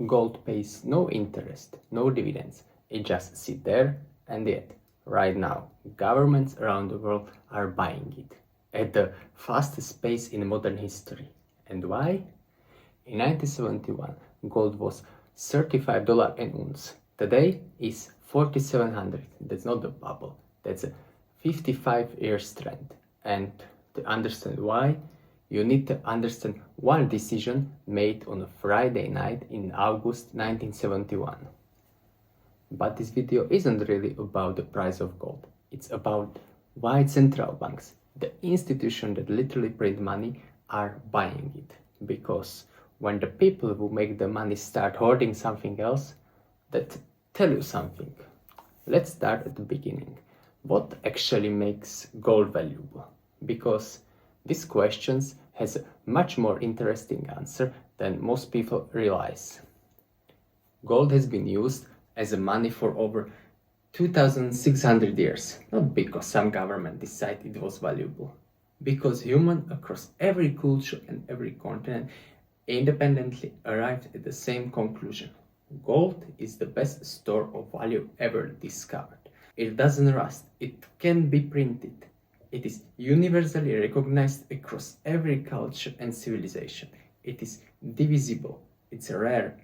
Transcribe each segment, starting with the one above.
Gold pays no interest, no dividends. It just sits there, and yet, right now, governments around the world are buying it at the fastest pace in modern history. And why? In 1971, gold was $35 an ounce. Today is 4,700. That's not the bubble. That's a 55-year trend. And to understand why, you need to understand one decision made on a Friday night in August 1971. But this video isn't really about the price of gold. It's about why central banks, the institution that literally print money, are buying it. Because when the people who make the money start hoarding something else, that tell you something. Let's start at the beginning. What actually makes gold valuable? Because this question has a much more interesting answer than most people realize. Gold has been used as a money for over 2,600 years, not because some government decided it was valuable, because humans across every culture and every continent independently arrived at the same conclusion. Gold is the best store of value ever discovered. It doesn't rust, it can be printed. It is universally recognized across every culture and civilization. It is divisible, it's rare,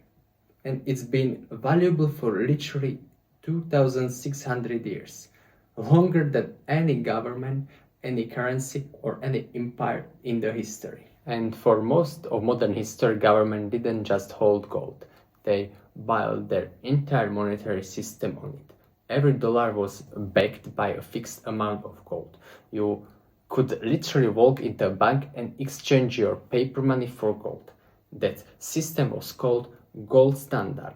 and it's been valuable for literally 2,600 years, longer than any government, any currency, or any empire in the history. And for most of modern history, government didn't just hold gold. They built their entire monetary system on it. Every dollar was backed by a fixed amount of gold. You could literally walk into a bank and exchange your paper money for gold. That system was called gold standard.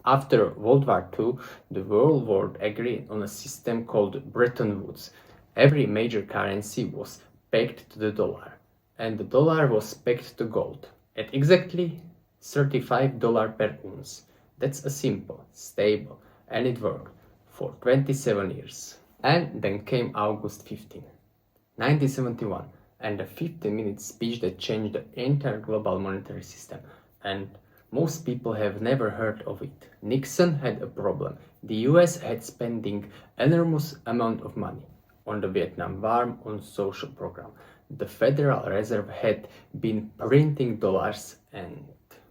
After World War II, the world world agreed on a system called Bretton Woods. Every major currency was pegged to the dollar, and the dollar was pegged to gold at exactly $35 per ounce. That's a simple, stable, and it worked for 27 years. And then came August 15, 1971, and a 15-minute speech that changed the entire global monetary system. And most people have never heard of it. Nixon had a problem. The US had spending enormous amount of money on the Vietnam War, on social program. The Federal Reserve had been printing dollars, and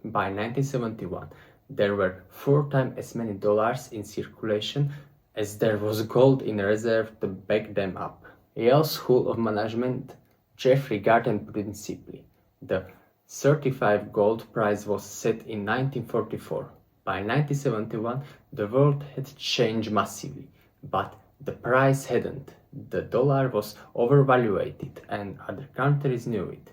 by 1971 there were 4 times as many dollars in circulation as there was gold in reserve to back them up. Yale School of Management, Jeffrey Garten put it simply. The certified gold price was set in 1944. By 1971, the world had changed massively, but the price hadn't. The dollar was overvalued, and other countries knew it.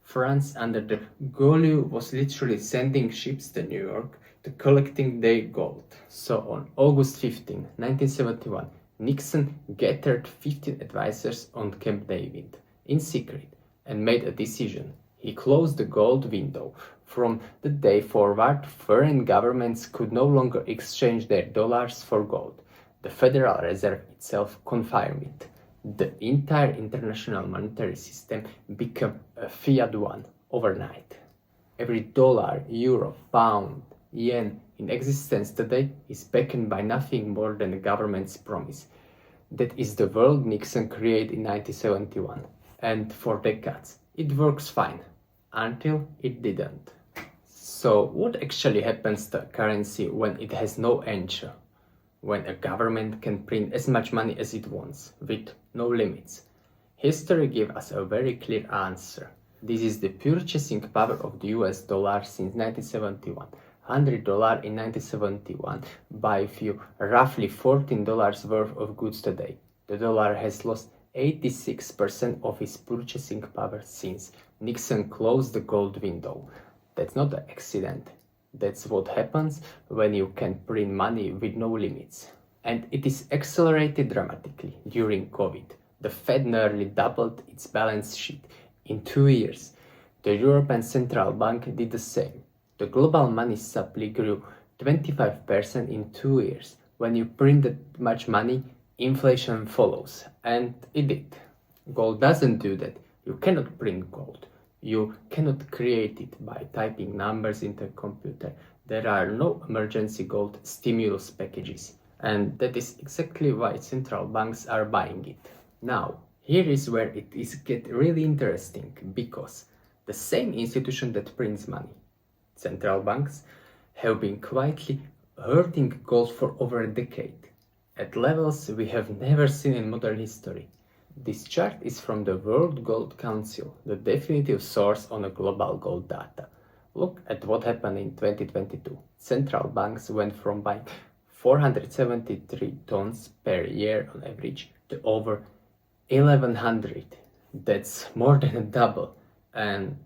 France under de Gaulle was literally sending ships to New York to collecting their gold. So on August 15, 1971, Nixon gathered 15 advisors on Camp David in secret and made a decision. He closed the gold window. From the day forward, foreign governments could no longer exchange their dollars for gold. The Federal Reserve itself confirmed it. The entire international monetary system became a fiat one overnight. Every dollar, euro, pound, yen in existence today is backed by nothing more than the government's promise. That is the world Nixon created in 1971. And for decades, it works fine. Until it didn't. So what actually happens to a currency when it has no answer? When a government can print as much money as it wants, with no limits? History gives us a very clear answer. This is the purchasing power of the US dollar since 1971. $100 in 1971 buys you roughly $14 worth of goods today. The dollar has lost 86% of its purchasing power since Nixon closed the gold window. That's not an accident. That's what happens when you can print money with no limits. And it is accelerated dramatically during COVID. The Fed nearly doubled its balance sheet in 2 years. The European Central Bank did the same. The global money supply grew 25% in 2 years. When you print that much money, inflation follows, and it did. Gold doesn't do that. You cannot print gold. You cannot create it by typing numbers into a computer. There are no emergency gold stimulus packages, and that is exactly why central banks are buying it. Now, here is where it is get really interesting, because the same institution that prints money, central banks, have been quietly hoarding gold for over a decade, at levels we have never seen in modern history. This chart is from the World Gold Council, the definitive source on a global gold data. Look at what happened in 2022. Central banks went from buying 473 tons per year on average to over 1100. That's more than a double, and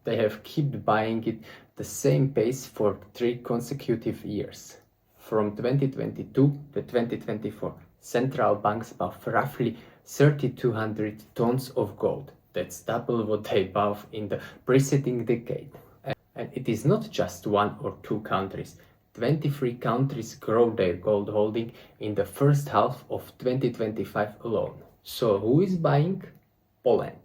they have kept buying it the same pace for 3 consecutive years. From 2022 to 2024, central banks bought roughly 3,200 tons of gold. That's double what they bought in the preceding decade. And it is not just one or two countries. 23 countries grow their gold holding in the first half of 2025 alone. So who is buying? Poland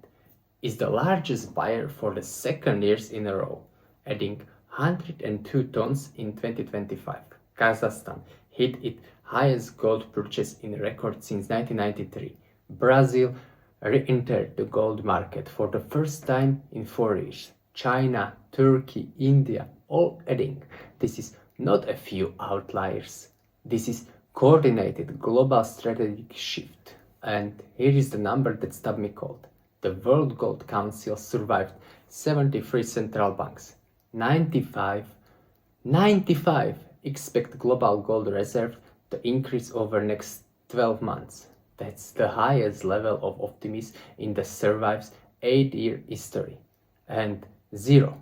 is the largest buyer for the second year in a row, adding 102 tons in 2025. Kazakhstan hit its highest gold purchase in record since 1993. Brazil re-entered the gold market for the first time in 4 years. China, Turkey, India, all adding. This is not a few outliers. This is coordinated global strategic shift. And here is the number that stopped me cold. The World Gold Council survived 73 central banks. 95 expect global gold reserve to increase over next 12 months. That's the highest level of optimism in the survive's 8-year history. And zero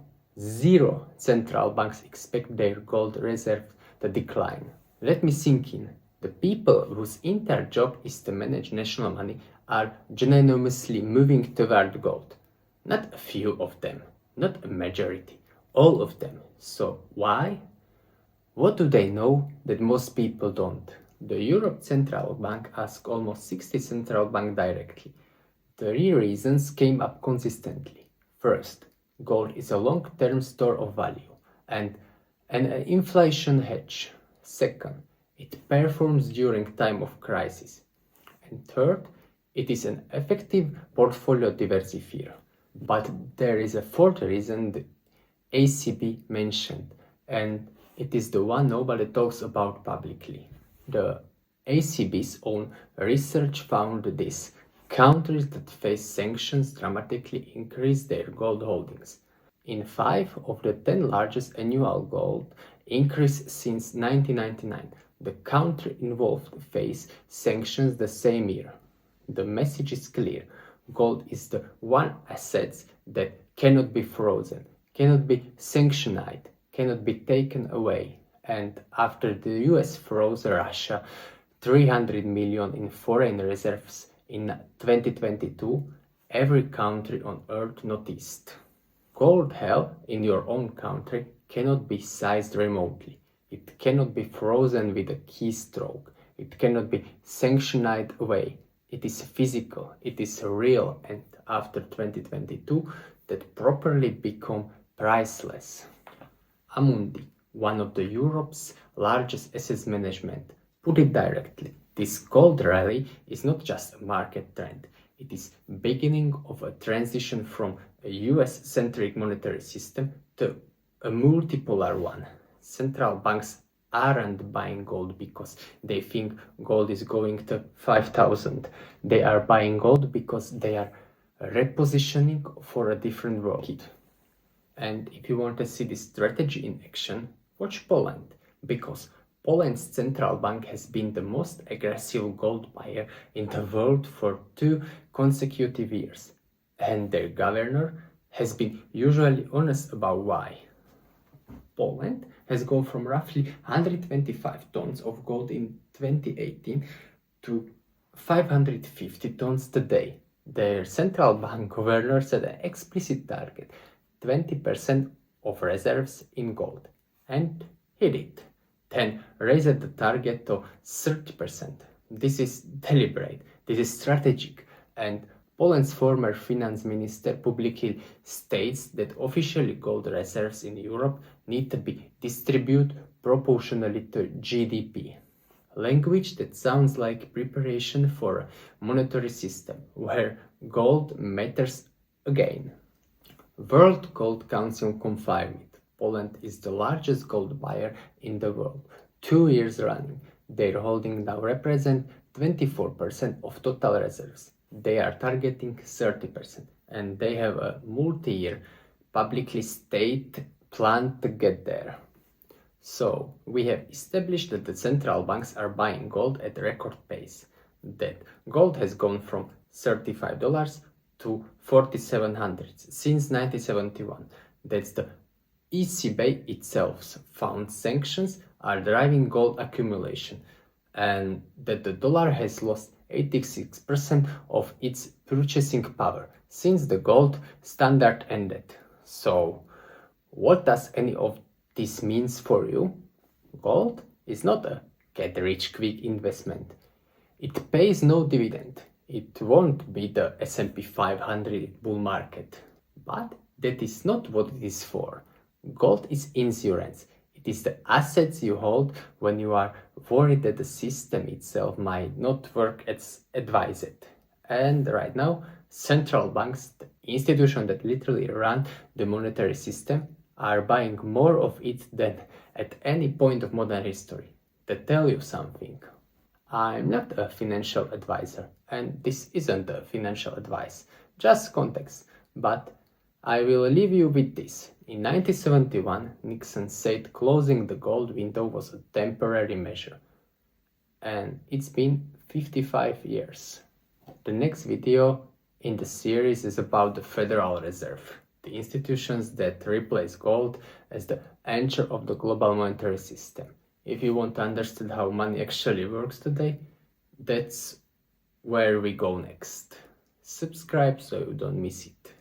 central banks expect their gold reserve to decline. Let me sink in. The people whose entire job is to manage national money are unanimously moving toward gold. Not a few of them, not a majority, all of them. So why? What do they know that most people don't? The Europe Central Bank asked almost 60 central banks directly. 3 reasons came up consistently. First, gold is a long-term store of value and an inflation hedge. Second, it performs during time of crisis. And third, it is an effective portfolio diversifier. But there is a fourth reason the ACB mentioned, and it is the one nobody talks about publicly. The ACB's own research found this. Countries that face sanctions dramatically increase their gold holdings. In 5 of the 10 largest annual gold increase since 1999, the country involved face sanctions the same year. The message is clear. Gold is the one asset that cannot be frozen, cannot be sanctioned, cannot be taken away. And after the US froze Russia 300 million in foreign reserves in 2022, every country on earth noticed. Gold held in your own country cannot be seized remotely. It cannot be frozen with a keystroke. It cannot be sanctioned away. It is physical, it is real, and after 2022, that properly become priceless. Amundi, one of the Europe's largest asset management, put it directly. This gold rally is not just a market trend. It is beginning of a transition from a US-centric monetary system to a multipolar one. Central banks aren't buying gold because they think gold is going to 5,000. They are buying gold because they are repositioning for a different world. And if you want to see this strategy in action, watch Poland, because Poland's central bank has been the most aggressive gold buyer in the world for 2 consecutive years. And their governor has been usually honest about why. Poland has gone from roughly 125 tons of gold in 2018 to 550 tons today. Their central bank governor set an explicit target, 20% of reserves in gold, and hit it. Then raised the target to 30%. This is deliberate, this is strategic, and Poland's former finance minister publicly states that officially gold reserves in Europe need to be distributed proportionally to GDP. Language that sounds like preparation for a monetary system where gold matters again. World Gold Council confirmed it. Poland is the largest gold buyer in the world. 2 years running, their holding now represent 24% of total reserves. They are targeting 30%, and they have a multi-year publicly stated plan to get there. So, we have established that the central banks are buying gold at record pace. That gold has gone from $35 to 4,700 since 1971. That's the ECB itself found sanctions are driving gold accumulation, and that the dollar has lost 86% of its purchasing power since the gold standard ended. So, what does any of this means for you? Gold is not a get-rich-quick investment. It pays no dividend. It won't be the S&P 500 bull market. But that is not what it is for. Gold is insurance. It is the assets you hold when you are worried that the system itself might not work as advised. And right now, central banks, the institution that literally run the monetary system, are buying more of it than at any point of modern history. To tell you something, I'm not a financial advisor, and this isn't a financial advice, just context, but I will leave you with this. In 1971, Nixon said closing the gold window was a temporary measure, and it's been 55 years. The next video in the series is about the Federal Reserve, the institutions that replace gold as the anchor of the global monetary system. If you want to understand how money actually works today, that's where we go next. Subscribe so you don't miss it.